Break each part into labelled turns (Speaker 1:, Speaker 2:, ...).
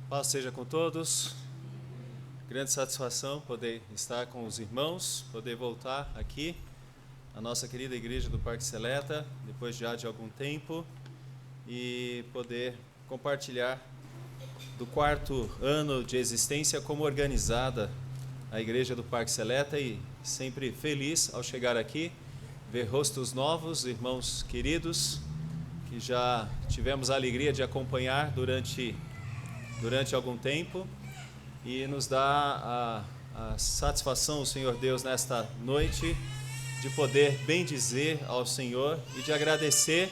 Speaker 1: Paz seja com todos. Grande satisfação poder estar com os irmãos, poder voltar aqui à nossa querida igreja do Parque Seleta, depois já de algum tempo, e poder compartilhar do 4º ano de existência, como organizada a igreja do Parque Seleta, e sempre feliz ao chegar aqui, ver rostos novos, irmãos queridos, que já tivemos a alegria de acompanhar durante algum tempo, e nos dá a satisfação, o Senhor Deus, nesta noite, de poder bendizer ao Senhor e de agradecer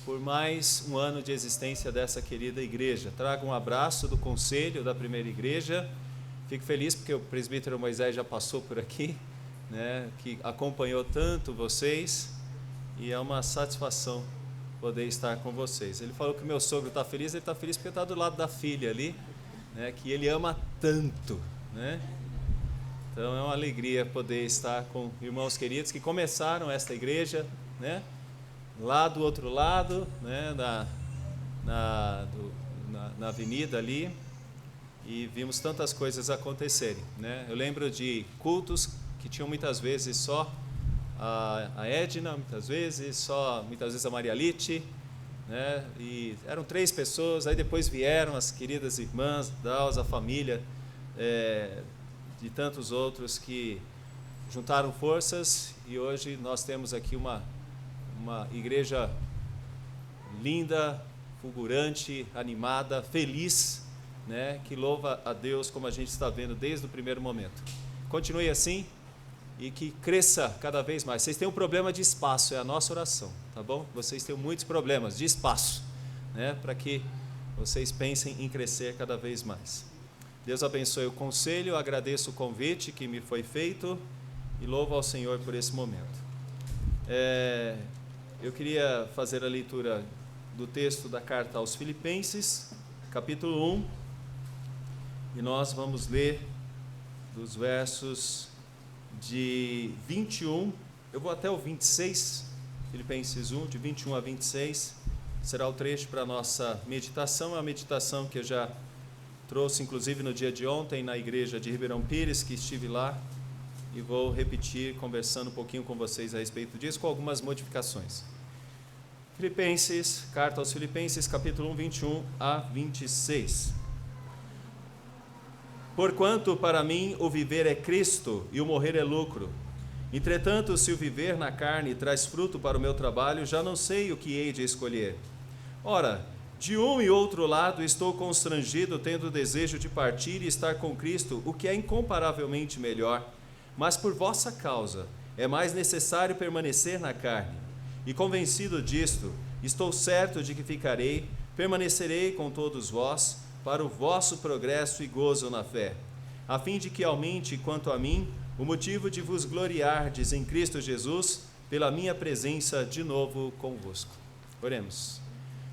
Speaker 1: por mais um ano de existência dessa querida igreja. Trago um abraço do conselho da primeira igreja. Fico feliz porque o presbítero Moisés já passou por aqui, né, que acompanhou tanto vocês, e é uma satisfação poder estar com vocês. Ele falou que o meu sogro está feliz, ele está feliz porque está do lado da filha ali, né, que ele ama tanto, né? Então é uma alegria poder estar com irmãos queridos que começaram esta igreja, né, lá do outro lado, né, na avenida ali, e vimos tantas coisas acontecerem, né? Eu lembro de cultos que tinham muitas vezes só a Edna, muitas vezes a Maria Lite, né? E eram 3 pessoas, aí depois vieram as queridas irmãs, a família, de tantos outros que juntaram forças, e hoje nós temos aqui uma igreja linda, fulgurante, animada, feliz, né? Que louva a Deus, como a gente está vendo desde o primeiro momento. Continue assim e que cresça cada vez mais. Vocês têm um problema de espaço, é a nossa oração, tá bom? Vocês têm muitos problemas de espaço, né? Para que vocês pensem em crescer cada vez mais. Deus abençoe o conselho, agradeço o convite que me foi feito e louvo ao Senhor por esse momento. Eu queria fazer a leitura do texto da carta aos Filipenses, capítulo 1, e nós vamos ler dos versos de 21, eu vou até o 26, Filipenses 1, de 21 a 26, será o trecho para a nossa meditação, a meditação que eu já trouxe, inclusive, no dia de ontem, na igreja de Ribeirão Pires, que estive lá, e vou repetir, conversando um pouquinho com vocês a respeito disso, com algumas modificações. Filipenses, carta aos Filipenses, capítulo 1, 21 a 26. Porquanto para mim o viver é Cristo e o morrer é lucro. Entretanto, se o viver na carne traz fruto para o meu trabalho, já não sei o que hei de escolher. Ora, de um e outro lado estou constrangido, tendo o desejo de partir e estar com Cristo, o que é incomparavelmente melhor. Mas por vossa causa é mais necessário permanecer na carne. E convencido disto, estou certo de que permanecerei com todos vós, para o vosso progresso e gozo na fé, a fim de que aumente, quanto a mim, o motivo de vos gloriardes em Cristo Jesus, pela minha presença de novo convosco. Oremos.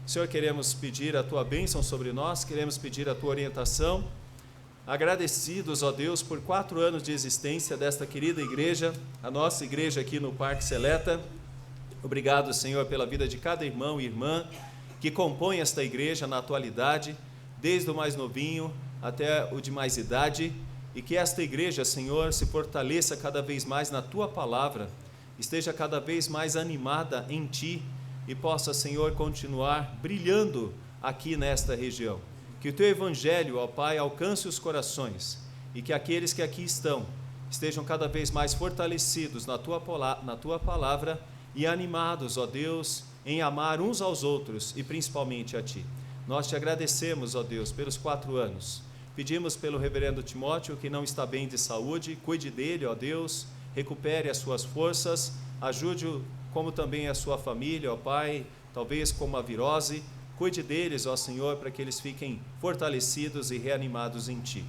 Speaker 1: Senhor, queremos pedir a Tua bênção sobre nós, queremos pedir a Tua orientação, agradecidos, ó Deus, por 4 anos de existência desta querida igreja, a nossa igreja aqui no Parque Seleta. Obrigado, Senhor, pela vida de cada irmão e irmã que compõe esta igreja na atualidade, desde o mais novinho até o de mais idade, e que esta igreja, Senhor, se fortaleça cada vez mais na Tua palavra, esteja cada vez mais animada em Ti, e possa, Senhor, continuar brilhando aqui nesta região. Que o Teu Evangelho, ó Pai, alcance os corações, e que aqueles que aqui estejam cada vez mais fortalecidos na Tua palavra, e animados, ó Deus, em amar uns aos outros, e principalmente a Ti. Nós Te agradecemos, ó Deus, pelos 4 anos. Pedimos pelo reverendo Timóteo, que não está bem de saúde, cuide dele, ó Deus, recupere as suas forças, ajude-o, como também a sua família, ó Pai, talvez com uma virose, cuide deles, ó Senhor, para que eles fiquem fortalecidos e reanimados em Ti.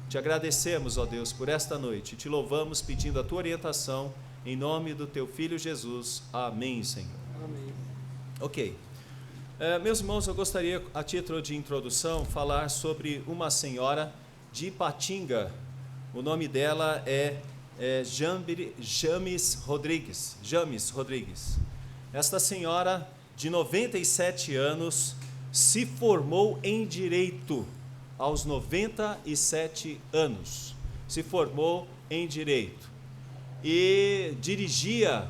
Speaker 1: Te agradecemos, ó Deus, por esta noite, te louvamos pedindo a Tua orientação, em nome do Teu Filho Jesus. Amém, Senhor.
Speaker 2: Amém.
Speaker 1: Ok. Meus irmãos, eu gostaria, a título de introdução, falar sobre uma senhora de Ipatinga. O nome dela é James Rodrigues. Esta senhora, de 97 anos, se formou em Direito aos 97 anos. Se formou em Direito. E dirigia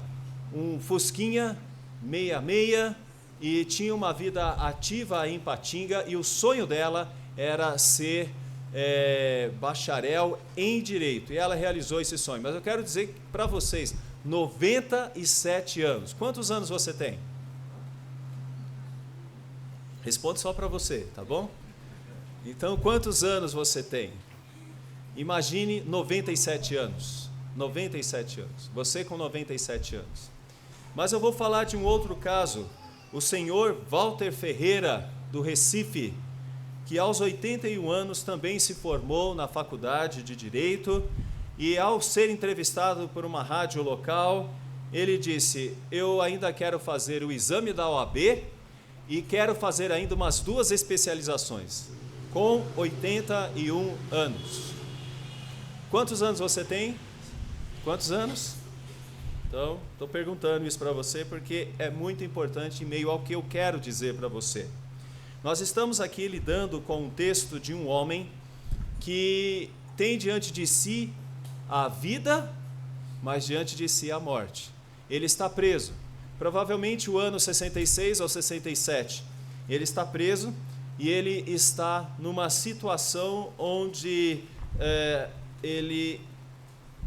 Speaker 1: um Fusquinha 66 e tinha uma vida ativa em Patinga, e o sonho dela era ser bacharel em Direito, e ela realizou esse sonho. Mas eu quero dizer para vocês, 97 anos. Quantos anos você tem? Responde só para você, tá bom? Então, quantos anos você tem? Imagine 97 anos. 97 anos. Você com 97 anos. Mas eu vou falar de um outro caso. O senhor Walter Ferreira, do Recife, que aos 81 anos também se formou na faculdade de Direito, e ao ser entrevistado por uma rádio local, ele disse: eu ainda quero fazer o exame da OAB e quero fazer ainda umas 2 especializações, com 81 anos. Quantos anos você tem? Quantos anos? Então, estou perguntando isso para você porque é muito importante em meio ao que eu quero dizer para você. Nós estamos aqui lidando com um texto de um homem que tem diante de si a vida, mas diante de si a morte. Ele está preso, provavelmente o ano 66 ou 67. Ele está preso e ele está numa situação onde ele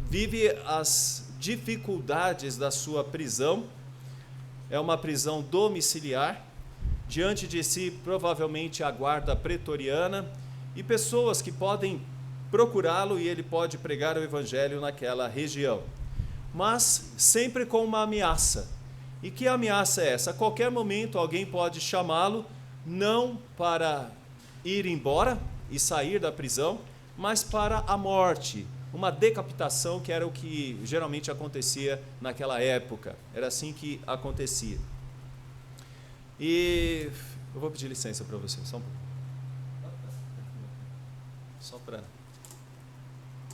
Speaker 1: vive as dificuldades da sua prisão. É uma prisão domiciliar. Diante de si, provavelmente, a guarda pretoriana e pessoas que podem procurá-lo, e ele pode pregar o evangelho naquela região. Mas sempre com uma ameaça. E que ameaça é essa? A qualquer momento alguém pode chamá-lo, não para ir embora e sair da prisão, mas para a morte, uma decapitação, que era o que geralmente acontecia naquela época. Era assim que acontecia. E eu vou pedir licença para você, só um pouco. Só para...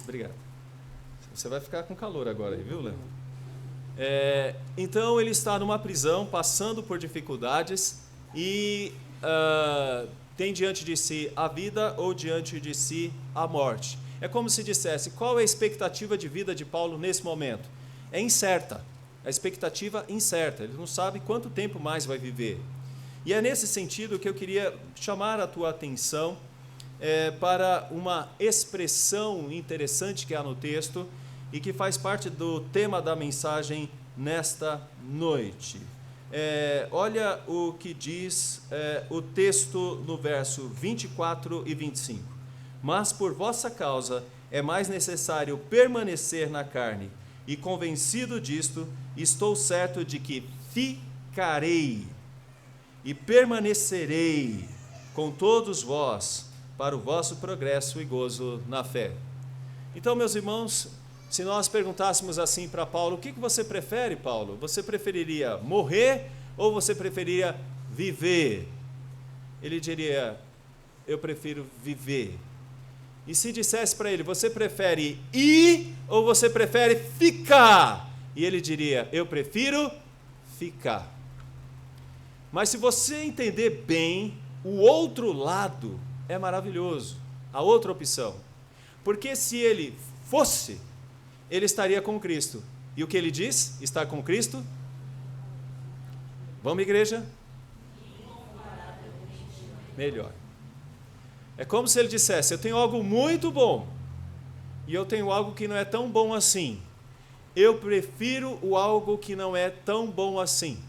Speaker 1: Obrigado. Você vai ficar com calor agora aí, viu, Léo? Então ele está numa prisão, passando por dificuldades, e tem diante de si a vida ou diante de si a morte. É como se dissesse: qual é a expectativa de vida de Paulo nesse momento? É incerta. A expectativa incerta, ele não sabe quanto tempo mais vai viver. E é nesse sentido que eu queria chamar a tua atenção para uma expressão interessante que há no texto e que faz parte do tema da mensagem nesta noite. Olha o que diz o texto no verso 24 e 25. Mas por vossa causa é mais necessário permanecer na carne, e convencido disto, estou certo de que ficarei e permanecerei com todos vós para o vosso progresso e gozo na fé. Então, meus irmãos, se nós perguntássemos assim para Paulo: o que você prefere, Paulo? Você preferiria morrer ou você preferiria viver? Ele diria: eu prefiro viver. E se dissesse para ele: você prefere ir ou você prefere ficar? E ele diria: eu prefiro ficar. Mas se você entender bem, o outro lado é maravilhoso, a outra opção. Porque se ele fosse, ele estaria com Cristo. E o que ele diz? Estar com Cristo? Vamos, igreja? Melhor. É como se ele dissesse: eu tenho algo muito bom e eu tenho algo que não é tão bom assim. Eu prefiro o algo que não é tão bom assim,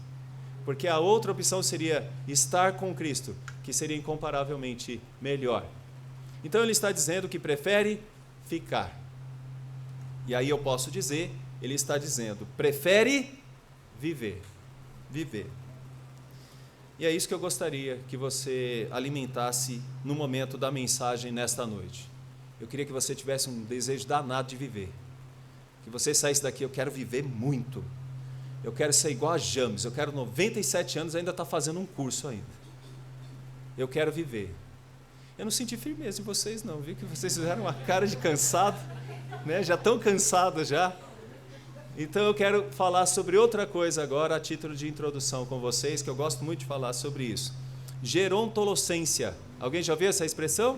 Speaker 1: porque a outra opção seria estar com Cristo, que seria incomparavelmente melhor. Então ele está dizendo que prefere ficar. E aí eu posso dizer, ele está dizendo: prefere viver. Viver. E é isso que eu gostaria que você alimentasse no momento da mensagem nesta noite. Eu queria que você tivesse um desejo danado de viver. Que você saísse daqui: eu quero viver muito. Eu quero ser igual a James. Eu quero 97 anos e ainda estar fazendo um curso ainda. Eu quero viver. Eu não senti firmeza em vocês não, viu? Que vocês fizeram uma cara de cansado, né? Já estão cansados já. Então eu quero falar sobre outra coisa agora, a título de introdução com vocês, que eu gosto muito de falar sobre isso. Gerontolocência. Alguém já ouviu essa expressão?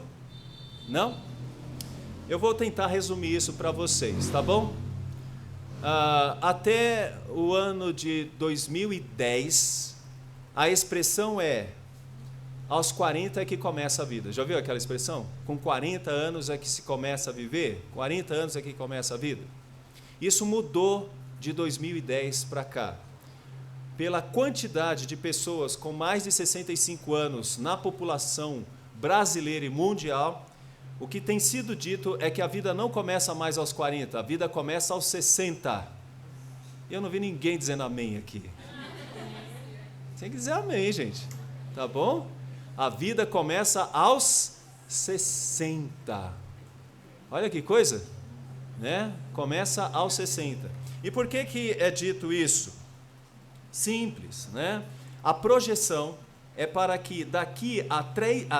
Speaker 1: Não? Eu vou tentar resumir isso para vocês, tá bom? Até o ano de 2010, a expressão é: aos 40 é que começa a vida. Já ouviu aquela expressão? Com 40 anos é que se começa a viver? 40 anos é que começa a vida? Isso mudou de 2010 para cá. Pela quantidade de pessoas com mais de 65 anos na população brasileira e mundial, o que tem sido dito é que a vida não começa mais aos 40, a vida começa aos 60. Eu não vi ninguém dizendo amém aqui. Tem que dizer amém, gente. Tá bom? A vida começa aos 60. Olha que coisa, né? Começa aos 60. E por que é dito isso? Simples, né? A projeção é para que daqui a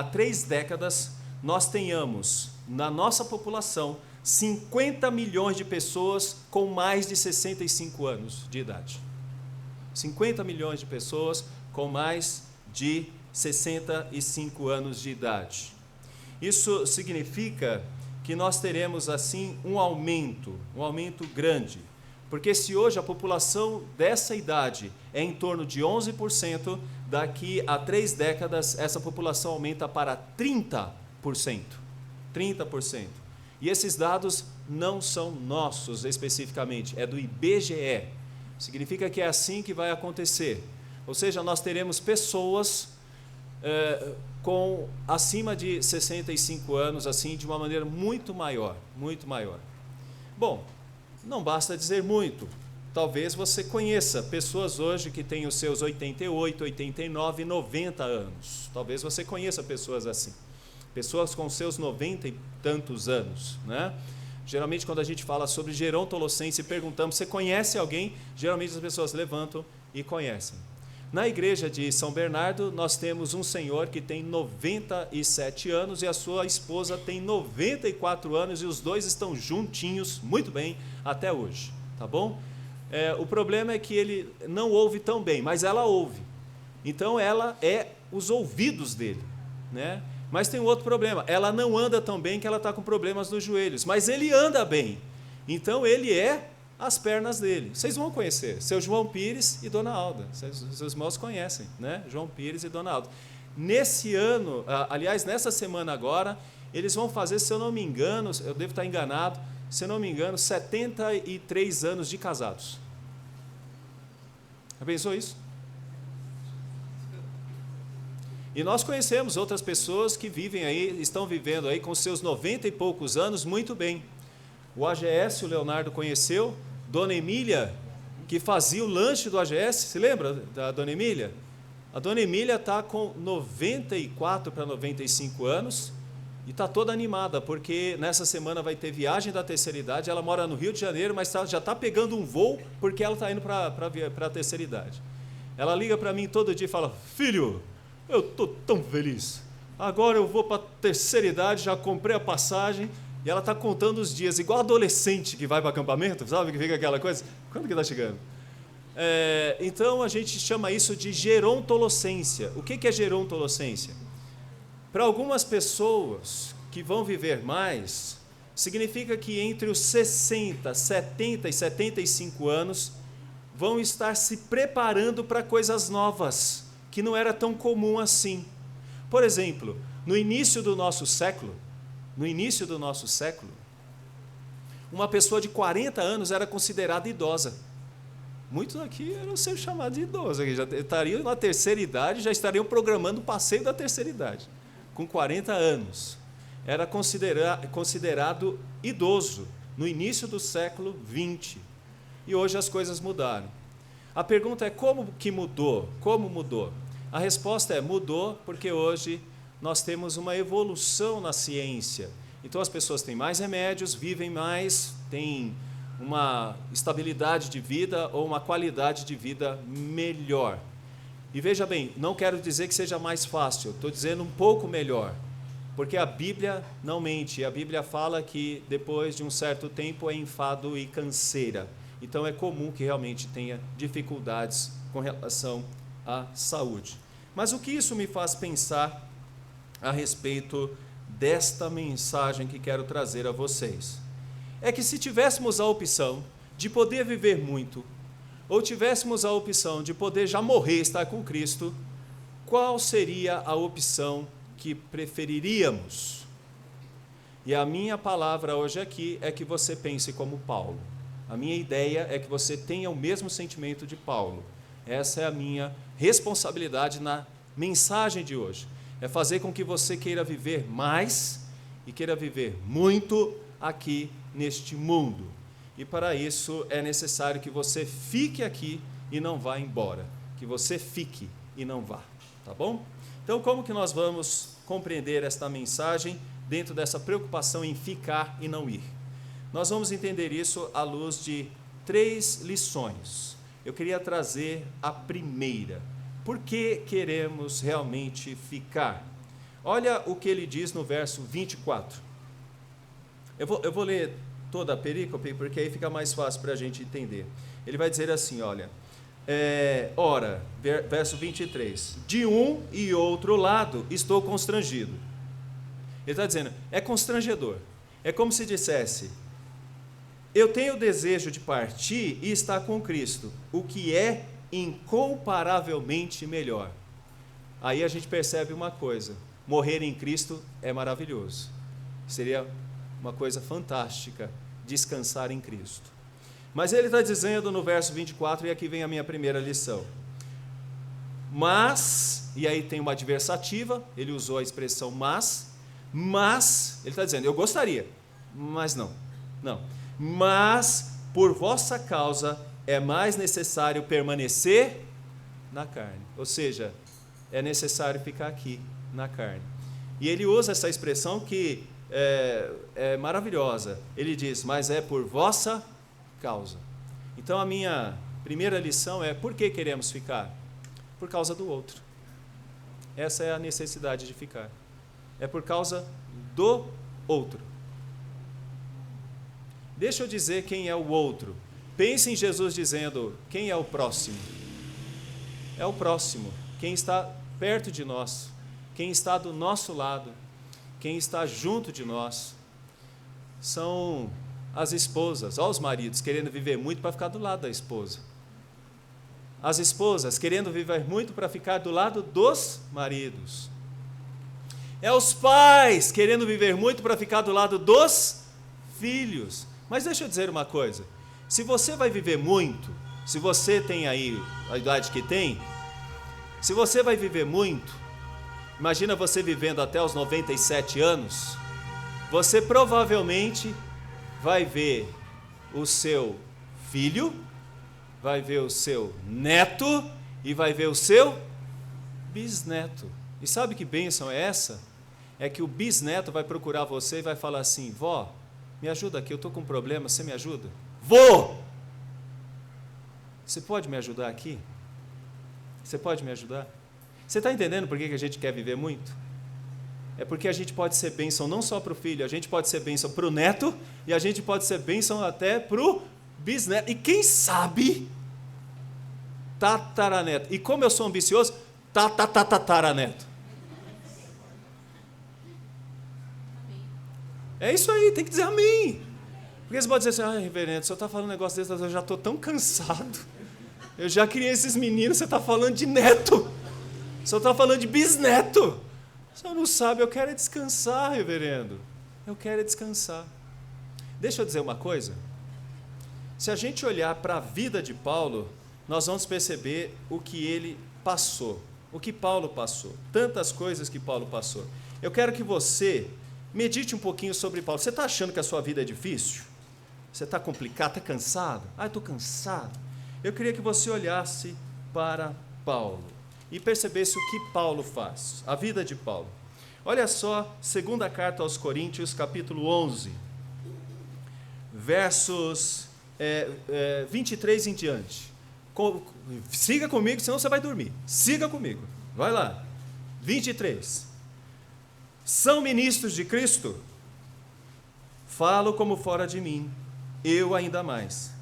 Speaker 1: 3 décadas nós tenhamos na nossa população 50 milhões de pessoas com mais de 65 anos de idade. 50 milhões de pessoas com mais de 65 anos de idade. Isso significa que nós teremos assim um aumento grande. Porque se hoje a população dessa idade é em torno de 11%, daqui a 3 décadas essa população aumenta para 30%. 30%. E esses dados não são nossos especificamente, é do IBGE. Significa que é assim que vai acontecer. Ou seja, nós teremos pessoas com acima de 65 anos, assim, de uma maneira muito maior, muito maior. Bom, não basta dizer muito. Talvez você conheça pessoas hoje que têm os seus 88, 89, 90 anos. Talvez você conheça pessoas assim. Pessoas com seus 90 e tantos anos, né? Geralmente, quando a gente fala sobre gerontolocense e perguntamos, você conhece alguém? Geralmente as pessoas levantam e conhecem. Na igreja de São Bernardo, nós temos um senhor que tem 97 anos e a sua esposa tem 94 anos e os dois estão juntinhos, muito bem, até hoje, tá bom? O problema é que ele não ouve tão bem, mas ela ouve. Então, ela é os ouvidos dele, né? Mas tem um outro problema, ela não anda tão bem que ela está com problemas nos joelhos, mas ele anda bem, então ele é as pernas dele. Vocês vão conhecer, seu João Pires e Dona Alda, seus irmãos conhecem, né? João Pires e Dona Alda. Nesse ano, aliás, nessa semana agora, eles vão fazer, se eu não me engano, eu devo estar enganado, se eu não me engano, 73 anos de casados. Já pensou isso? E nós conhecemos outras pessoas que vivem aí, estão vivendo aí com seus 90 e poucos anos muito bem. O AGS, o Leonardo conheceu, Dona Emília, que fazia o lanche do AGS, se lembra da Dona Emília? A Dona Emília está com 94 para 95 anos e está toda animada, porque nessa semana vai ter viagem da terceira idade, ela mora no Rio de Janeiro, mas já está pegando um voo porque ela está indo para a terceira idade. Ela liga para mim todo dia e fala: filho, eu estou tão feliz, agora eu vou para a terceira idade, já comprei a passagem. E ela está contando os dias, igual adolescente que vai para acampamento, sabe, que fica aquela coisa, quando que está chegando? Então a gente chama isso de gerontolocência. O que é gerontolocência? Para algumas pessoas que vão viver mais, significa que entre os 60, 70 e 75 anos, vão estar se preparando para coisas novas, que não era tão comum assim. Por exemplo, no início do nosso século, uma pessoa de 40 anos era considerada idosa. Muitos aqui eram ser chamados de idosos, já estariam na terceira idade, já estariam programando o passeio da terceira idade. Com 40 anos. Era considerado idoso no início do século XX. E hoje as coisas mudaram. A pergunta é: como que mudou? Como mudou? A resposta é: mudou porque hoje nós temos uma evolução na ciência. Então as pessoas têm mais remédios, vivem mais, têm uma estabilidade de vida ou uma qualidade de vida melhor. E veja bem, não quero dizer que seja mais fácil, estou dizendo um pouco melhor, porque a Bíblia não mente, a Bíblia fala que depois de um certo tempo é enfado e canseira. Então é comum que realmente tenha dificuldades com relação à saúde. Mas o que isso me faz pensar a respeito desta mensagem que quero trazer a vocês. É que se tivéssemos a opção de poder viver muito, ou tivéssemos a opção de poder já morrer e estar com Cristo, qual seria a opção que preferiríamos? E a minha palavra hoje aqui é que você pense como Paulo. A minha ideia é que você tenha o mesmo sentimento de Paulo. Essa é a minha responsabilidade na mensagem de hoje. É fazer com que você queira viver mais e queira viver muito aqui neste mundo. E para isso é necessário que você fique aqui e não vá embora. Que você fique e não vá, tá bom? Então, como que nós vamos compreender esta mensagem dentro dessa preocupação em ficar e não ir? Nós vamos entender isso à luz de 3 lições. Eu queria trazer a primeira. Por que queremos realmente ficar? Olha o que ele diz no verso 24. Eu vou ler toda a perícope, porque aí fica mais fácil para a gente entender. Ele vai dizer assim, olha, ora, verso 23, de um e outro lado estou constrangido. Ele está dizendo, é constrangedor. É como se dissesse, eu tenho o desejo de partir e estar com Cristo, o que é incomparavelmente melhor. Aí a gente percebe uma coisa, morrer em Cristo é maravilhoso. Seria uma coisa fantástica, descansar em Cristo. Mas ele está dizendo no verso 24, e aqui vem a minha primeira lição. Mas, e aí tem uma adversativa, ele usou a expressão mas, ele está dizendo, eu gostaria, mas não. Mas, por vossa causa, é mais necessário permanecer na carne. Ou seja, é necessário ficar aqui, na carne. E ele usa essa expressão que é maravilhosa. Ele diz, mas é por vossa causa. Então a minha primeira lição é, por que queremos ficar? Por causa do outro. Essa é a necessidade de ficar. É por causa do outro. Deixa eu dizer quem é o outro. Pense em Jesus dizendo, quem é o próximo? É o próximo, quem está perto de nós, quem está do nosso lado, quem está junto de nós. São as esposas, olha os maridos querendo viver muito para ficar do lado da esposa. As esposas querendo viver muito para ficar do lado dos maridos. É os pais querendo viver muito para ficar do lado dos filhos. Mas deixa eu dizer uma coisa, se você vai viver muito, se você tem aí a idade que tem, se você vai viver muito, imagina você vivendo até os 97 anos, você provavelmente vai ver o seu filho, vai ver o seu neto e vai ver o seu bisneto. E sabe que bênção é essa? É que o bisneto vai procurar você e vai falar assim, vó, me ajuda aqui, eu estou com um problema, você me ajuda? Vou! Você pode me ajudar aqui? Você pode me ajudar? Você está entendendo por que a gente quer viver muito? É porque a gente pode ser bênção não só para o filho, a gente pode ser bênção para o neto, e a gente pode ser bênção até para o bisneto. E quem sabe, tataraneto. E como eu sou ambicioso, tataraneto. É isso aí, tem que dizer amém. Porque você pode dizer assim, reverendo, o senhor está falando um negócio desse, eu já estou tão cansado. Eu já criei esses meninos, você está falando de neto. O senhor está falando de bisneto. O senhor não sabe, eu quero é descansar, reverendo. Eu quero é descansar. Deixa eu dizer uma coisa. Se a gente olhar para a vida de Paulo, nós vamos perceber o que ele passou. O que Paulo passou. Tantas coisas que Paulo passou. Eu quero que você medite um pouquinho sobre Paulo. Você está achando que a sua vida é difícil? Você está complicado? Está cansado? Estou cansado. Eu queria que você olhasse para Paulo e percebesse o que Paulo faz, a vida de Paulo. Olha só, segunda carta aos Coríntios, capítulo 11, versos 23 em diante. Siga comigo, senão você vai dormir. Siga comigo, vai lá. 23. São ministros de Cristo? Falo como fora de mim, eu ainda mais.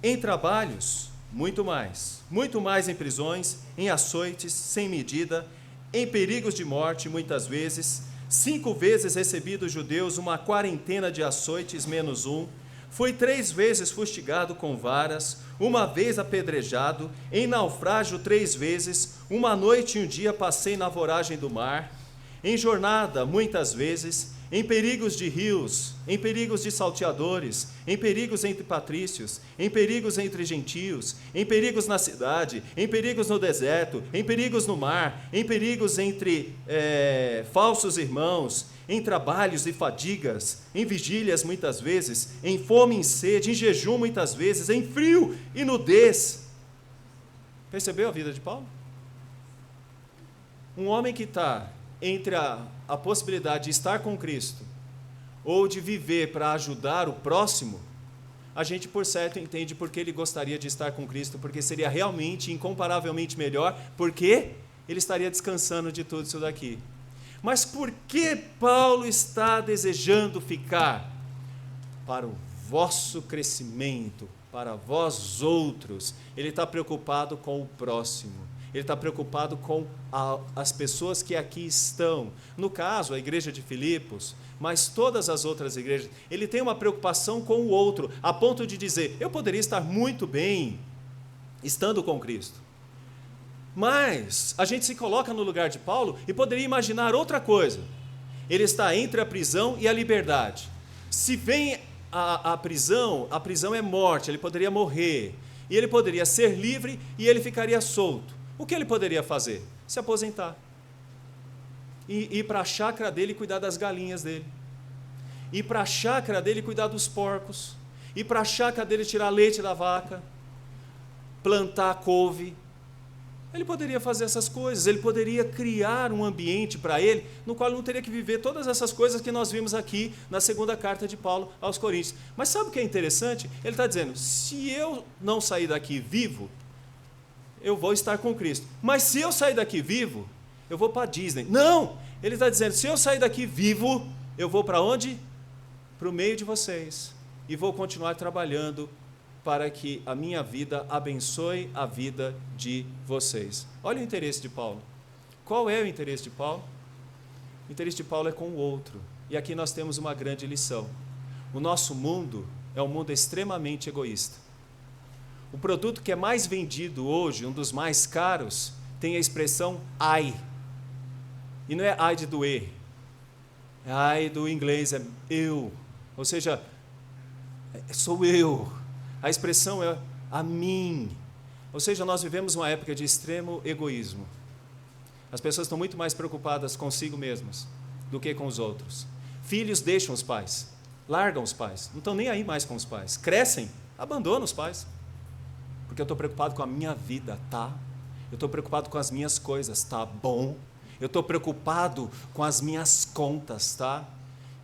Speaker 1: Em trabalhos, muito mais em prisões, em açoites, sem medida, em perigos de morte, muitas vezes. 5 vezes recebi dos judeus uma quarentena de açoites menos um. Fui 3 vezes fustigado com varas, 1 vez apedrejado, em naufrágio 3 vezes, 1 noite e 1 dia passei na voragem do mar, em jornada muitas vezes, em perigos de rios, em perigos de salteadores, em perigos entre patrícios, em perigos entre gentios, em perigos na cidade, em perigos no deserto, em perigos no mar, em perigos entre falsos irmãos, em trabalhos e fadigas, em vigílias muitas vezes, em fome e sede, em jejum muitas vezes, em frio e nudez. Percebeu a vida de Paulo? Um homem que está entre a possibilidade de estar com Cristo ou de viver para ajudar o próximo, a gente por certo entende porque ele gostaria de estar com Cristo, porque seria realmente, incomparavelmente melhor, porque ele estaria descansando de tudo isso daqui. Mas por que Paulo está desejando ficar? Para o vosso crescimento, para vós outros. Ele está preocupado com o próximo. Ele está preocupado com as pessoas que aqui estão. No caso, a igreja de Filipos, mas todas as outras igrejas. Ele tem uma preocupação com o outro, a ponto de dizer, eu poderia estar muito bem estando com Cristo. Mas a gente se coloca no lugar de Paulo e poderia imaginar outra coisa. Ele está entre a prisão e a liberdade. Se vem a prisão é morte, ele poderia morrer. E ele poderia ser livre e ele ficaria solto. O que ele poderia fazer? Se aposentar. E ir para a chácara dele cuidar das galinhas dele. Ir para a chácara dele cuidar dos porcos. Ir para a chácara dele tirar leite da vaca. Plantar couve. Ele poderia fazer essas coisas, ele poderia criar um ambiente para ele, no qual ele não teria que viver todas essas coisas que nós vimos aqui na segunda carta de Paulo aos Coríntios. Mas sabe o que é interessante? Ele está dizendo, se eu não sair daqui vivo, eu vou estar com Cristo. Mas se eu sair daqui vivo, eu vou para a Disney. Não! Ele está dizendo, se eu sair daqui vivo, eu vou para onde? Para o meio de vocês. E vou continuar trabalhando para que a minha vida abençoe a vida de vocês. Olha o interesse de Paulo. Qual é o interesse de Paulo? O interesse de Paulo é com o outro. E aqui nós temos uma grande lição. O nosso mundo é um mundo extremamente egoísta. O produto que é mais vendido hoje, um dos mais caros, tem a expressão I. E não é I de doer. I do inglês é eu. Ou seja, sou eu. A expressão é a mim. Ou seja, nós vivemos uma época de extremo egoísmo. As pessoas estão muito mais preocupadas consigo mesmas do que com os outros. Filhos deixam os pais, largam os pais, não estão nem aí mais com os pais. Crescem, abandonam os pais. Porque eu estou preocupado com a minha vida, tá? Eu estou preocupado com as minhas coisas, tá bom? Eu estou preocupado com as minhas contas, tá?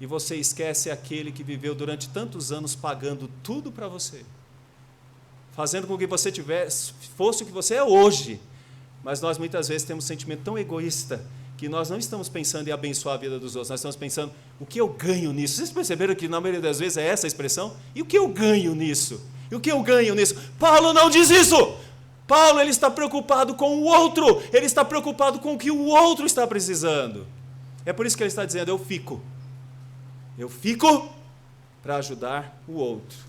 Speaker 1: E você esquece aquele que viveu durante tantos anos pagando tudo para você. Fazendo com que você fosse o que você é hoje. Mas nós muitas vezes temos um sentimento tão egoísta que nós não estamos pensando em abençoar a vida dos outros, nós estamos pensando, o que eu ganho nisso? Vocês perceberam que na maioria das vezes é essa a expressão? E o que eu ganho nisso? E o que eu ganho nisso? Paulo não diz isso! Paulo, ele está preocupado com o outro, ele está preocupado com o que o outro está precisando. É por isso que ele está dizendo, eu fico para ajudar o outro.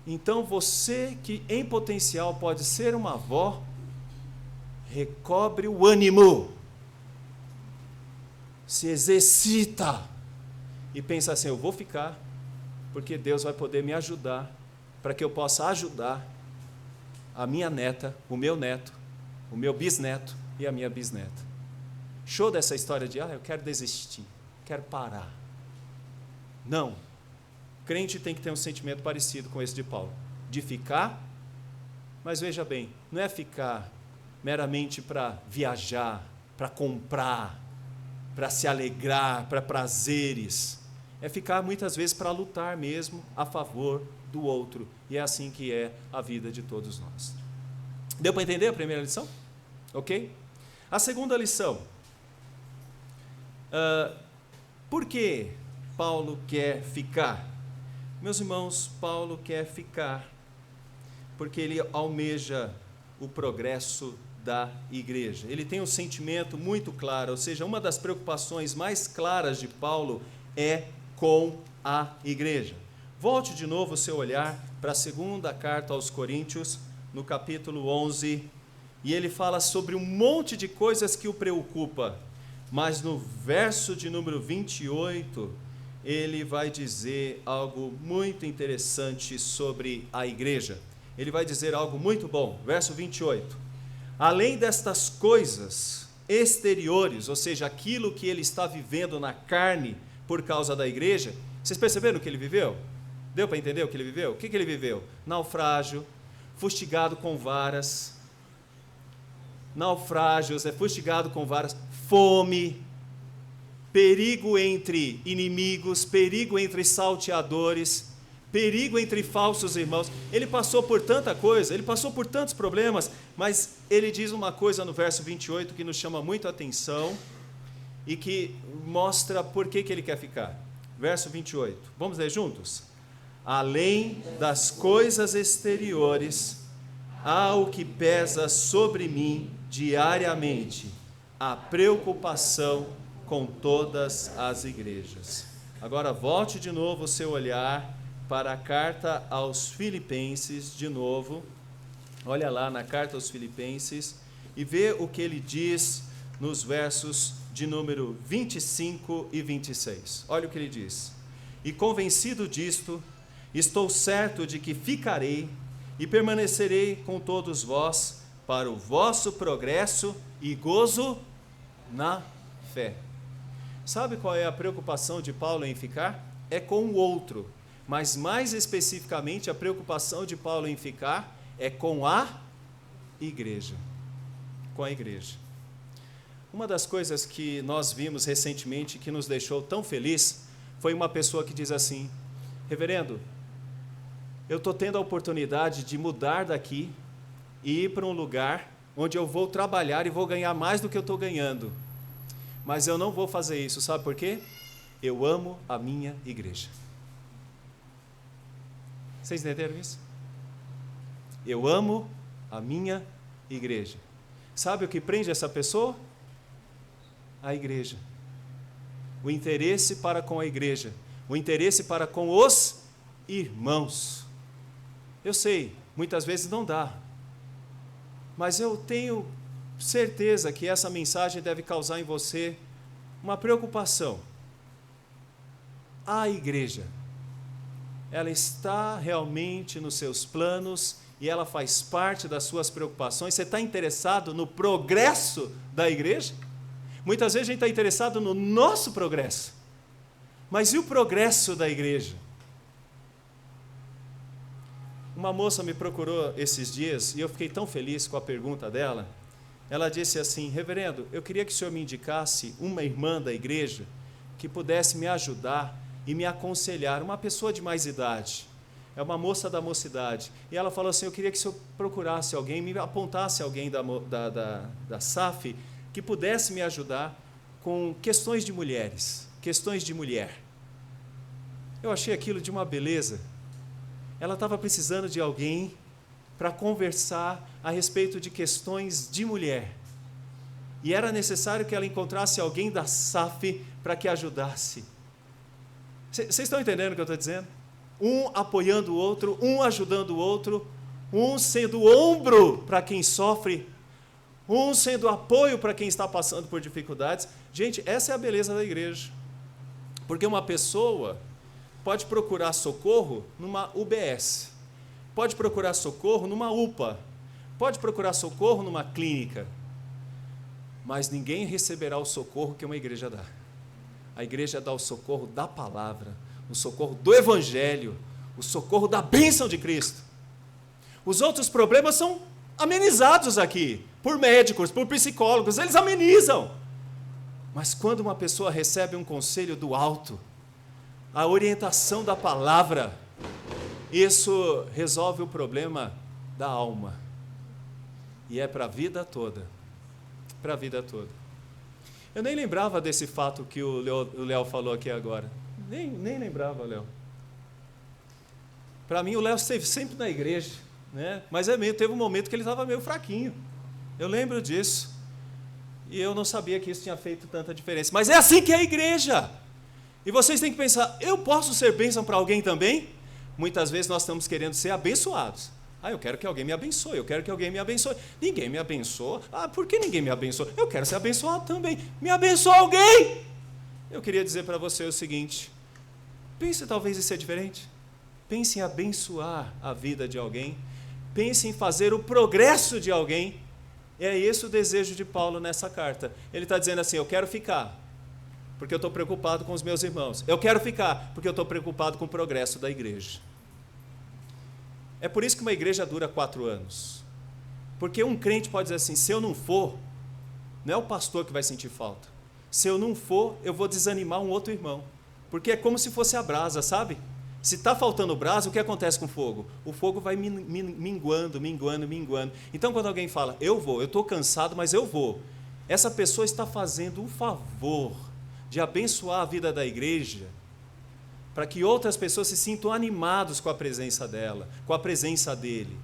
Speaker 1: Então você que em potencial pode ser uma avó, recobre o ânimo, se exercita e pensa assim, eu vou ficar porque Deus vai poder me ajudar para que eu possa ajudar a minha neta, o meu neto, o meu bisneto e a minha bisneta. Show dessa história de, eu quero desistir, quero parar. Não. Crente tem que ter um sentimento parecido com esse de Paulo, de ficar, mas veja bem, não é ficar meramente para viajar, para comprar, para se alegrar, para prazeres, é ficar muitas vezes para lutar mesmo a favor do outro, e é assim que é a vida de todos nós. Deu para entender a primeira lição? Ok? A segunda lição, por que Paulo quer ficar? Meus irmãos, Paulo quer ficar porque ele almeja o progresso da igreja. Ele tem um sentimento muito claro, ou seja, uma das preocupações mais claras de Paulo é com a igreja. Volte de novo o seu olhar para a segunda carta aos Coríntios, no capítulo 11, e ele fala sobre um monte de coisas que o preocupa, mas no verso de número 28, ele vai dizer algo muito interessante sobre a igreja. Ele vai dizer algo muito bom, verso 28. Além destas coisas exteriores, ou seja, aquilo que ele está vivendo na carne por causa da igreja, vocês perceberam o que ele viveu? Deu para entender o que ele viveu? O que ele viveu? Naufrágio, fustigado com varas, naufrágios, fustigado com varas, fome, perigo entre inimigos, perigo entre salteadores, perigo entre falsos irmãos. Ele passou por tanta coisa, ele passou por tantos problemas, mas ele diz uma coisa no verso 28 que nos chama muito a atenção e que mostra por que ele quer ficar. Verso 28, vamos ler juntos? Além das coisas exteriores, há o que pesa sobre mim diariamente, a preocupação com todas as igrejas. Agora volte de novo o seu olhar para a carta aos Filipenses, de novo, olha lá na carta aos Filipenses, e vê o que ele diz nos versos de número 25 e 26. Olha o que ele diz: e convencido disto, estou certo de que ficarei e permanecerei com todos vós para o vosso progresso e gozo na fé. Sabe qual é a preocupação de Paulo em ficar? É com o outro, mas mais especificamente a preocupação de Paulo em ficar é com a igreja. Com a igreja. Uma das coisas que nós vimos recentemente que nos deixou tão feliz foi uma pessoa que diz assim: reverendo, eu estou tendo a oportunidade de mudar daqui e ir para um lugar onde eu vou trabalhar e vou ganhar mais do que eu estou ganhando. Mas eu não vou fazer isso, sabe por quê? Eu amo a minha igreja. Vocês entenderam isso? Eu amo a minha igreja. Sabe o que prende essa pessoa? A igreja. O interesse para com a igreja. O interesse para com os irmãos. Eu sei, muitas vezes não dá. Mas eu tenho certeza que essa mensagem deve causar em você uma preocupação. A igreja, ela está realmente nos seus planos e ela faz parte das suas preocupações. Você está interessado no progresso da igreja? Muitas vezes a gente está interessado no nosso progresso. Mas e o progresso da igreja? Uma moça me procurou esses dias e eu fiquei tão feliz com a pergunta dela. Ela disse assim: reverendo, eu queria que o senhor me indicasse uma irmã da igreja que pudesse me ajudar e me aconselhar, uma pessoa de mais idade, é uma moça da mocidade. E ela falou assim: eu queria que o senhor procurasse alguém, me apontasse alguém da SAF que pudesse me ajudar com questões de mulheres, questões de mulher. Eu achei aquilo de uma beleza. Ela estava precisando de alguém para conversar a respeito de questões de mulher. E era necessário que ela encontrasse alguém da SAF para que ajudasse. Vocês estão entendendo o que eu estou dizendo? Um apoiando o outro, um ajudando o outro, um sendo ombro para quem sofre, um sendo apoio para quem está passando por dificuldades. Gente, essa é a beleza da igreja. Porque uma pessoa pode procurar socorro numa UBS, pode procurar socorro numa UPA, pode procurar socorro numa clínica, mas ninguém receberá o socorro que uma igreja dá. A igreja dá o socorro da palavra, o socorro do evangelho, o socorro da bênção de Cristo. Os outros problemas são amenizados aqui, por médicos, por psicólogos, eles amenizam. Mas quando uma pessoa recebe um conselho do alto, a orientação da palavra, isso resolve o problema da alma. E é para a vida toda. Para a vida toda. Eu nem lembrava desse fato que o Léo falou aqui agora. Nem lembrava, Léo. Para mim, o Léo esteve sempre na igreja, né? Mas teve um momento que ele estava meio fraquinho. Eu lembro disso. E eu não sabia que isso tinha feito tanta diferença. Mas é assim que é a igreja. E vocês têm que pensar, eu posso ser bênção para alguém também? Muitas vezes nós estamos querendo ser abençoados. Eu quero que alguém me abençoe, eu quero que alguém me abençoe. Ninguém me abençoa. Por que ninguém me abençoa? Eu quero ser abençoado também. Me abençoa alguém! Eu queria dizer para você o seguinte, pense talvez em ser diferente. Pense em abençoar a vida de alguém. Pense em fazer o progresso de alguém. É esse o desejo de Paulo nessa carta. Ele está dizendo assim, eu quero ficar, porque eu estou preocupado com os meus irmãos. Eu quero ficar, porque eu estou preocupado com o progresso da igreja. É por isso que uma igreja dura 4 anos. Porque um crente pode dizer assim, se eu não for, não é o pastor que vai sentir falta. Se eu não for, eu vou desanimar um outro irmão. Porque é como se fosse a brasa, sabe? Se está faltando brasa, o que acontece com o fogo? O fogo vai minguando. Então, quando alguém fala, eu estou cansado, mas eu vou. Essa pessoa está fazendo um favor de abençoar a vida da igreja, para que outras pessoas se sintam animados com a presença dela, com a presença dele.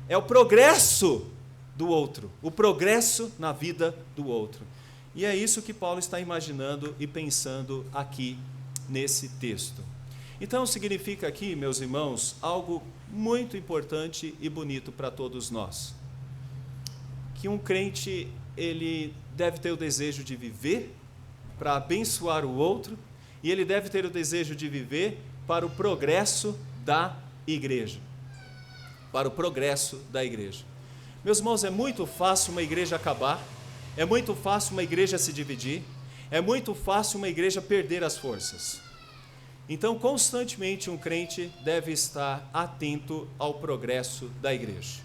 Speaker 1: É o progresso do outro, o progresso na vida do outro. E é isso que Paulo está imaginando e pensando aqui nesse texto. Então significa aqui, meus irmãos, algo muito importante e bonito para todos nós. Que um crente, ele deve ter o desejo de viver para abençoar o outro, e ele deve ter o desejo de viver para o progresso da igreja. Para o progresso da igreja. Meus irmãos, é muito fácil uma igreja acabar, é muito fácil uma igreja se dividir, é muito fácil uma igreja perder as forças. Então, constantemente um crente deve estar atento ao progresso da igreja.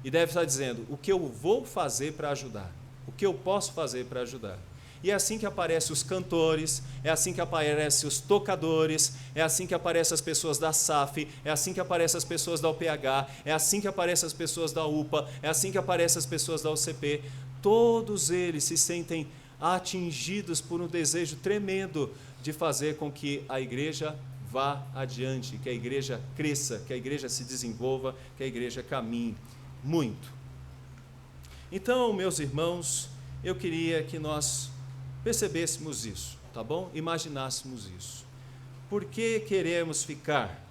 Speaker 1: E deve estar dizendo, o que eu vou fazer para ajudar? O que eu posso fazer para ajudar? E é assim que aparecem os cantores, é assim que aparecem os tocadores, é assim que aparecem as pessoas da SAF, é assim que aparecem as pessoas da UPH, é assim que aparecem as pessoas da UPA, é assim que aparecem as pessoas da UCP. Todos eles se sentem atingidos por um desejo tremendo de fazer com que a igreja vá adiante, que a igreja cresça, que a igreja se desenvolva, que a igreja caminhe muito. Então, meus irmãos, eu queria que nós percebêssemos isso, tá bom? Imaginássemos isso. Por que queremos ficar?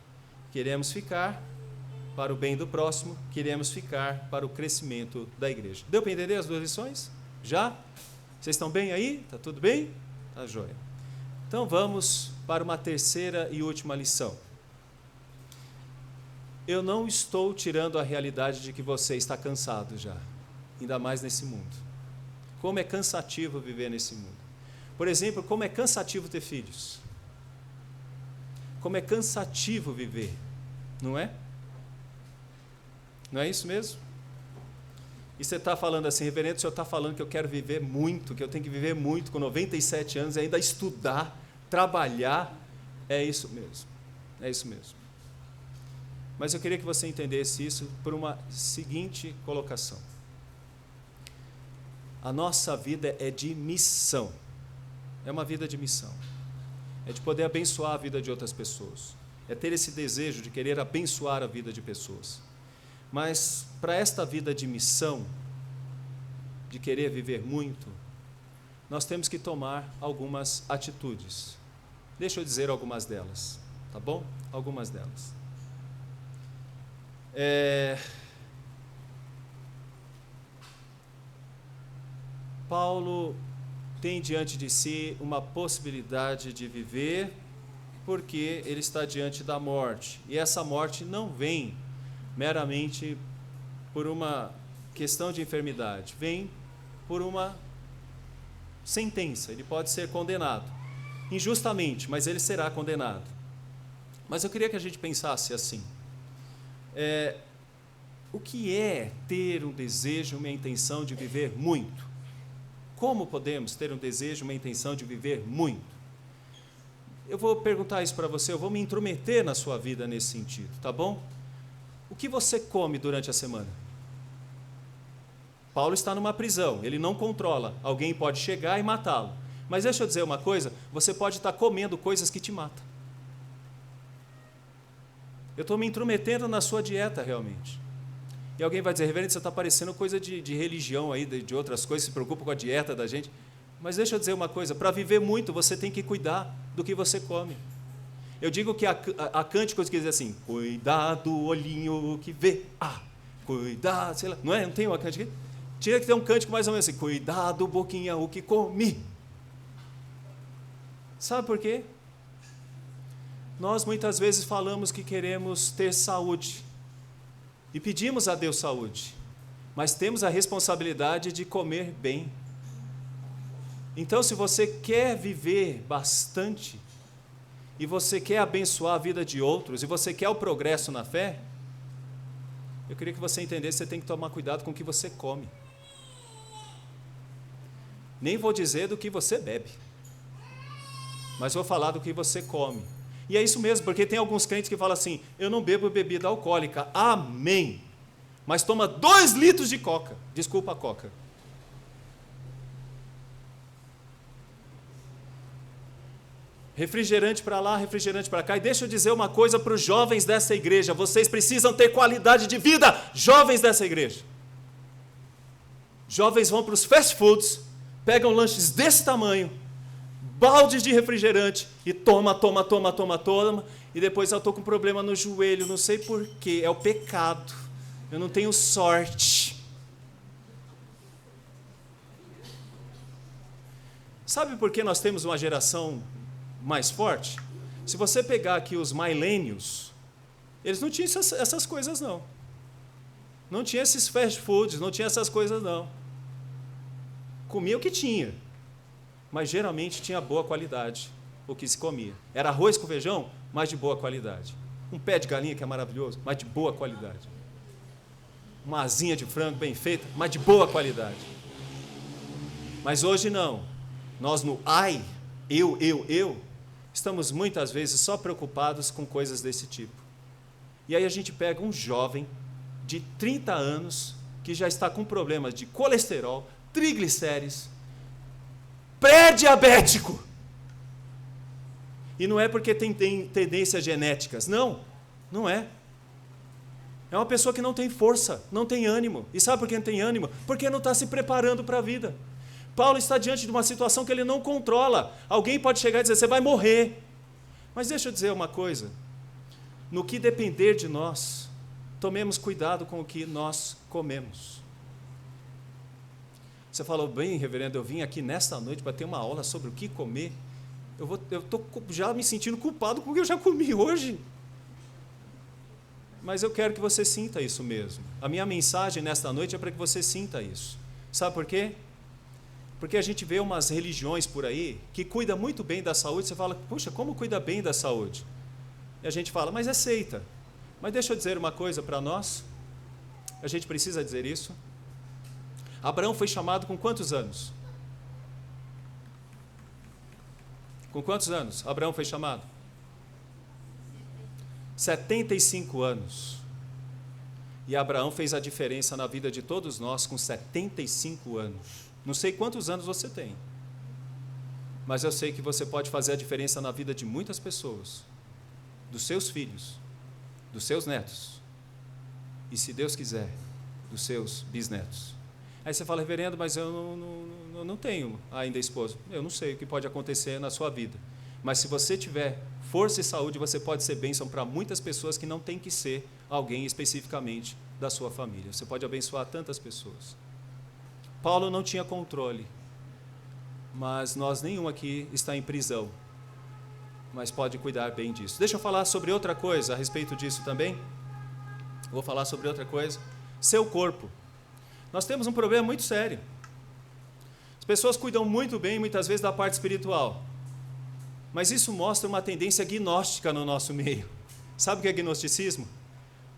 Speaker 1: Queremos ficar para o bem do próximo, queremos ficar para o crescimento da igreja. Deu para entender as 2 lições? Já? Vocês estão bem aí? Tá tudo bem? Tá joia. Então vamos para uma terceira e última lição. Eu não estou tirando a realidade de que você está cansado já, ainda mais nesse mundo. Como é cansativo viver nesse mundo. Por exemplo, como é cansativo ter filhos. Como é cansativo viver, não é? Não é isso mesmo? E você está falando assim, reverendo, o senhor está falando que eu quero viver muito, que eu tenho que viver muito com 97 anos, e ainda estudar, trabalhar. É isso mesmo, é isso mesmo. Mas eu queria que você entendesse isso por uma seguinte colocação. A nossa vida é de missão, é uma vida de missão, é de poder abençoar a vida de outras pessoas, é ter esse desejo de querer abençoar a vida de pessoas. Mas para esta vida de missão, de querer viver muito, nós temos que tomar algumas atitudes. Deixa eu dizer algumas delas, tá bom? Algumas delas. Paulo tem diante de si uma possibilidade de viver, porque ele está diante da morte. E essa morte não vem meramente por uma questão de enfermidade, vem por uma sentença. Ele pode ser condenado, injustamente, mas ele será condenado. Mas eu queria que a gente pensasse assim, o que é ter um desejo, uma intenção de viver muito? Como podemos ter um desejo, uma intenção de viver muito? Eu vou perguntar isso para você, eu vou me intrometer na sua vida nesse sentido, tá bom? O que você come durante a semana? Paulo está numa prisão, ele não controla, alguém pode chegar e matá-lo. Mas deixa eu dizer uma coisa, você pode estar comendo coisas que te matam. Eu estou me intrometendo na sua dieta realmente. E alguém vai dizer, reverendo, você está parecendo coisa de religião aí, de outras coisas, se preocupa com a dieta da gente. Mas deixa eu dizer uma coisa, para viver muito, você tem que cuidar do que você come. Eu digo que há cânticos que dizem assim, cuidado, olhinho que vê, cuidado, sei lá, não é? Não tem uma cântica? Tinha que ter um cântico mais ou menos assim, cuidado, boquinha, o que come. Sabe por quê? Nós muitas vezes falamos que queremos ter saúde, e pedimos a Deus saúde, mas temos a responsabilidade de comer bem. Então, se você quer viver bastante, e você quer abençoar a vida de outros, e você quer o progresso na fé, eu queria que você entendesse que você tem que tomar cuidado com o que você come. Nem vou dizer do que você bebe, mas vou falar do que você come. E é isso mesmo, porque tem alguns crentes que falam assim, eu não bebo bebida alcoólica, amém, mas toma 2 litros de coca, desculpa a coca. Refrigerante para lá, refrigerante para cá. E deixa eu dizer uma coisa para os jovens dessa igreja, vocês precisam ter qualidade de vida, jovens dessa igreja. Jovens vão para os fast foods, pegam lanches desse tamanho, baldes de refrigerante, e toma, e depois eu estou com problema no joelho, não sei porquê, é o pecado, eu não tenho sorte. Sabe por que nós temos uma geração mais forte? Se você pegar aqui os millennials, eles não tinham essas coisas não. Não tinha esses fast foods, não tinha essas coisas não. Comia o que tinha, mas geralmente tinha boa qualidade o que se comia. Era arroz com feijão, mas de boa qualidade. Um pé de galinha que é maravilhoso, mas de boa qualidade. Uma asinha de frango bem feita, mas de boa qualidade. Mas hoje não. Nós no eu, estamos muitas vezes só preocupados com coisas desse tipo. E aí a gente pega um jovem de 30 anos que já está com problemas de colesterol, triglicérides, pré-diabético. E não é porque tem tendências genéticas, não é. É uma pessoa que não tem força, não tem ânimo. E sabe por que não tem ânimo? Porque não está se preparando para a vida. Paulo está diante de uma situação que ele não controla. Alguém pode chegar e dizer, você vai morrer. Mas deixa eu dizer uma coisa. No que depender de nós, tomemos cuidado com o que nós comemos. Você falou, bem, reverendo, eu vim aqui nesta noite para ter uma aula sobre o que comer. Eu estou já me sentindo culpado com o que eu já comi hoje. Mas eu quero que você sinta isso mesmo. A minha mensagem nesta noite é para que você sinta isso. Sabe por quê? Porque a gente vê umas religiões por aí que cuidam muito bem da saúde. Você fala, puxa, como cuida bem da saúde? E a gente fala, mas é seita. Mas deixa eu dizer uma coisa para nós. A gente precisa dizer isso. Abraão foi chamado com quantos anos? Com quantos anos Abraão foi chamado? 75 anos. E Abraão fez a diferença na vida de todos nós com 75 anos. Não sei quantos anos você tem, mas eu sei que você pode fazer a diferença na vida de muitas pessoas, dos seus filhos, dos seus netos, e se Deus quiser, dos seus bisnetos. Aí você fala, reverendo, mas eu não tenho ainda esposo. Eu não sei o que pode acontecer na sua vida, mas se você tiver força e saúde, você pode ser bênção para muitas pessoas que não tem que ser alguém especificamente da sua família. Você pode abençoar tantas pessoas. Paulo não tinha controle, mas nenhum aqui está em prisão, mas pode cuidar bem disso. Deixa eu falar sobre outra coisa a respeito disso também. Vou falar sobre outra coisa. Seu corpo. Nós temos um problema muito sério. As pessoas cuidam muito bem, muitas vezes, da parte espiritual, mas isso mostra uma tendência gnóstica no nosso meio. Sabe o que é gnosticismo?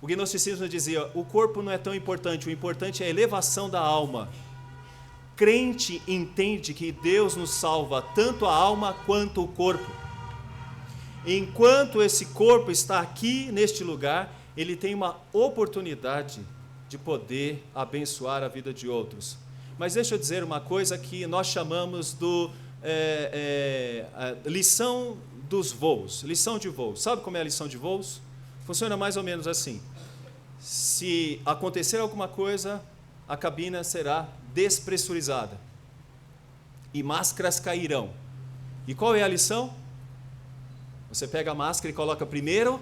Speaker 1: O gnosticismo dizia, o corpo não é tão importante, o importante é a elevação da alma. Crente entende que Deus nos salva tanto a alma quanto o corpo. Enquanto esse corpo está aqui neste lugar, ele tem uma oportunidade de poder abençoar a vida de outros. Mas deixa eu dizer uma coisa que nós chamamos lição dos voos, lição de voos. Sabe como é a lição de voos? Funciona mais ou menos assim. Se acontecer alguma coisa, a cabina será despressurizada e máscaras cairão. E qual é a lição? Você pega a máscara e coloca primeiro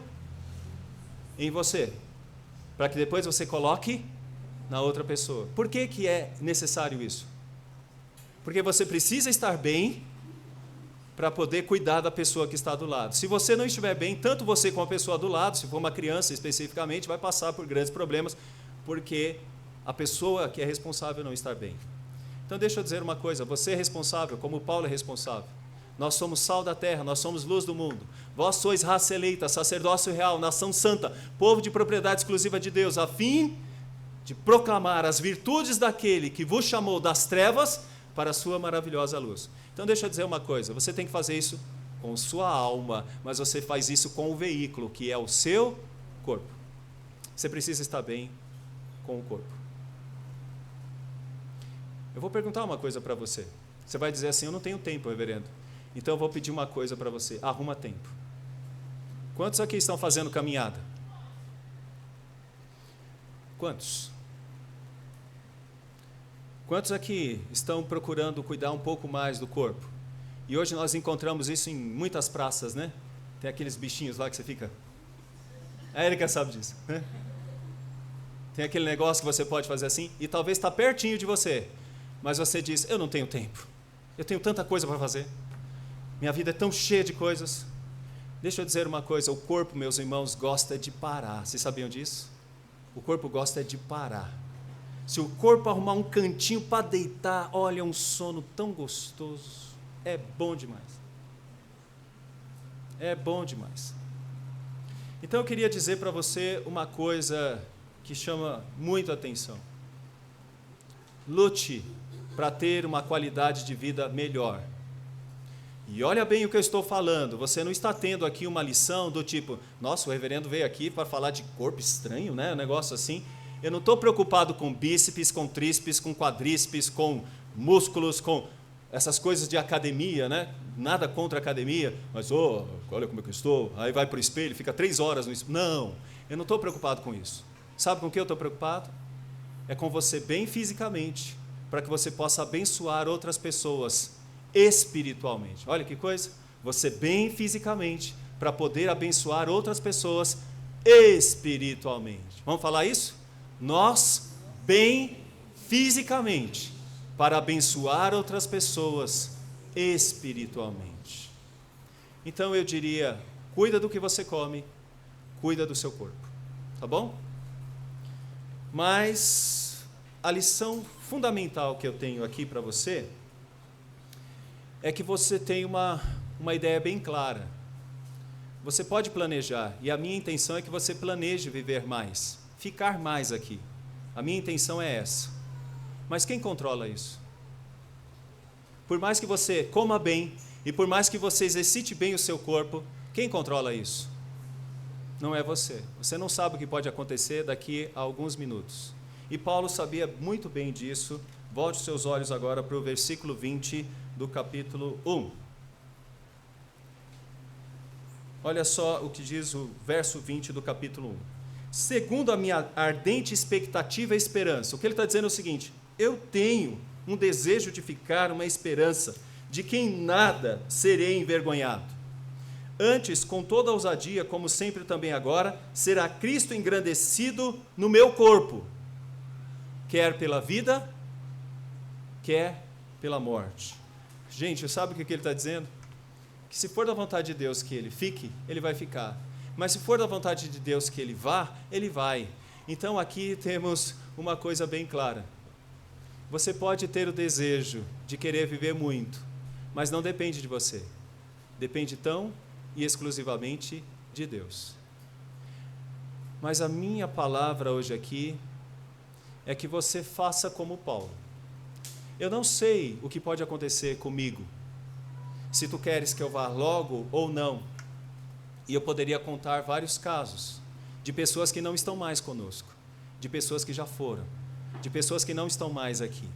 Speaker 1: em você, para que depois você coloque na outra pessoa. Por que que é necessário isso? Porque você precisa estar bem para poder cuidar da pessoa que está do lado. Se você não estiver bem, tanto você como a pessoa do lado, se for uma criança especificamente, vai passar por grandes problemas, porque a pessoa que é responsável não está bem. Então deixa eu dizer uma coisa, você é responsável, como Paulo é responsável. Nós somos sal da terra, nós somos luz do mundo. Vós sois raça eleita, sacerdócio real, nação santa, povo de propriedade exclusiva de Deus, a fim de proclamar as virtudes daquele que vos chamou das trevas para a sua maravilhosa luz. Então deixa eu dizer uma coisa, você tem que fazer isso com sua alma, mas você faz isso com o veículo, que é o seu corpo. Você precisa estar bem com o corpo. Eu vou perguntar uma coisa para você. Você vai dizer assim, eu não tenho tempo, reverendo. Então eu vou pedir uma coisa para você, arruma tempo. Quantos aqui estão fazendo caminhada? Quantos? Quantos aqui estão procurando cuidar um pouco mais do corpo? E hoje nós encontramos isso em muitas praças, né? Tem aqueles bichinhos lá que você fica... A Erika sabe disso, né? Tem aquele negócio que você pode fazer assim, e talvez está pertinho de você, mas você diz, eu não tenho tempo, eu tenho tanta coisa para fazer, minha vida é tão cheia de coisas. Deixa eu dizer uma coisa, o corpo, meus irmãos, gosta de parar. Vocês sabiam disso? O corpo gosta de parar. Se o corpo arrumar um cantinho para deitar, olha, um sono tão gostoso, é bom demais. É bom demais. Então eu queria dizer para você uma coisa que chama muito a atenção. Lute para ter uma qualidade de vida melhor. E olha bem o que eu estou falando, você não está tendo aqui uma lição do tipo, nossa, o reverendo veio aqui para falar de corpo estranho, né? Um negócio assim. Eu não estou preocupado com bíceps, com tríceps, com quadríceps, com músculos, com essas coisas de academia, né? Nada contra a academia, mas olha como é que eu estou, aí vai para o espelho, fica 3 horas no espelho. Não, eu não estou preocupado com isso. Sabe com o que eu estou preocupado? É com você bem fisicamente, para que você possa abençoar outras pessoas espiritualmente. Olha que coisa, você bem fisicamente, para poder abençoar outras pessoas espiritualmente. Vamos falar isso? Nós bem fisicamente, para abençoar outras pessoas espiritualmente. Então eu diria, cuida do que você come, cuida do seu corpo, tá bom? Mas a lição fundamental que eu tenho aqui para você é que você tem uma ideia bem clara. Você pode planejar, e a minha intenção é que você planeje viver mais, ficar mais aqui. A minha intenção é essa. Mas quem controla isso? Por mais que você coma bem, e por mais que você exercite bem o seu corpo, quem controla isso? Não é você. Você não sabe o que pode acontecer daqui a alguns minutos. E Paulo sabia muito bem disso. Volte os seus olhos agora para o versículo 20 do capítulo 1. Olha só o que diz o verso 20 do capítulo 1. Segundo a minha ardente expectativa e esperança. O que ele está dizendo é o seguinte, eu tenho um desejo de ficar, uma esperança, de que em nada serei envergonhado. Antes, com toda ousadia, como sempre também agora, será Cristo engrandecido no meu corpo, quer pela vida, quer pela morte. Gente, sabe o que ele está dizendo? Que se for da vontade de Deus que ele fique, ele vai ficar. Mas se for da vontade de Deus que ele vá, ele vai. Então aqui temos uma coisa bem clara. Você pode ter o desejo de querer viver muito, mas não depende de você. Depende tão e exclusivamente de Deus. Mas a minha palavra hoje aqui é que você faça como Paulo. Eu não sei o que pode acontecer comigo, se tu queres que eu vá logo ou não. E eu poderia contar vários casos de pessoas que não estão mais conosco, de pessoas que já foram, de pessoas que não estão mais aqui.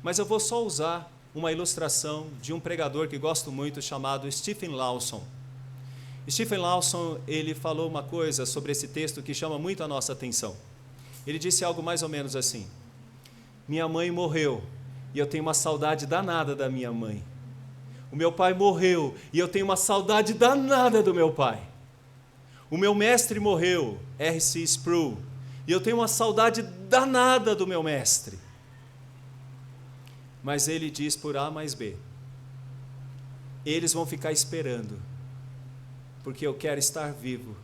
Speaker 1: Mas eu vou só usar uma ilustração de um pregador que gosto muito, chamado Stephen Lawson. Stephen Lawson, ele falou uma coisa sobre esse texto que chama muito a nossa atenção. Ele disse algo mais ou menos assim: minha mãe morreu e eu tenho uma saudade danada da minha mãe. O meu pai morreu e eu tenho uma saudade danada do meu pai. O meu mestre morreu, R.C. Sproul, e eu tenho uma saudade danada do meu mestre. Mas ele diz por A mais B: eles vão ficar esperando, porque eu quero estar vivo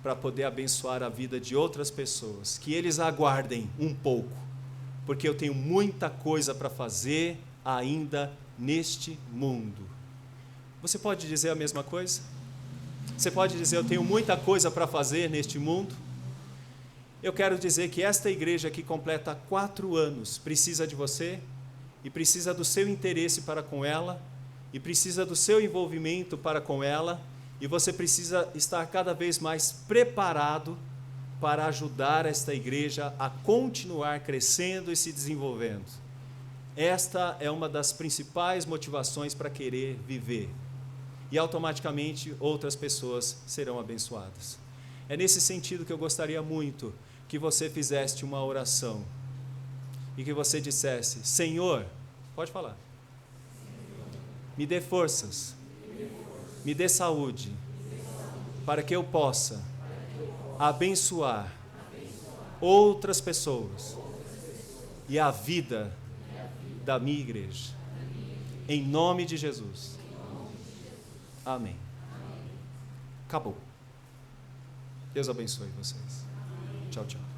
Speaker 1: para poder abençoar a vida de outras pessoas. Que eles aguardem um pouco, porque eu tenho muita coisa para fazer ainda neste mundo. Você pode dizer a mesma coisa? Você pode dizer: eu tenho muita coisa para fazer neste mundo? Eu quero dizer que esta igreja que completa 4 anos precisa de você, e precisa do seu interesse para com ela, e precisa do seu envolvimento para com ela, e você precisa estar cada vez mais preparado para ajudar esta igreja a continuar crescendo e se desenvolvendo. Esta é uma das principais motivações para querer viver. E automaticamente outras pessoas serão abençoadas. É nesse sentido que eu gostaria muito que você fizesse uma oração e que você dissesse: Senhor, pode falar, me dê forças, me dê saúde, para que eu possa abençoar outras pessoas e a vida da minha igreja. Em nome de Jesus. Amém. Acabou. Deus abençoe vocês. Tchau, tchau.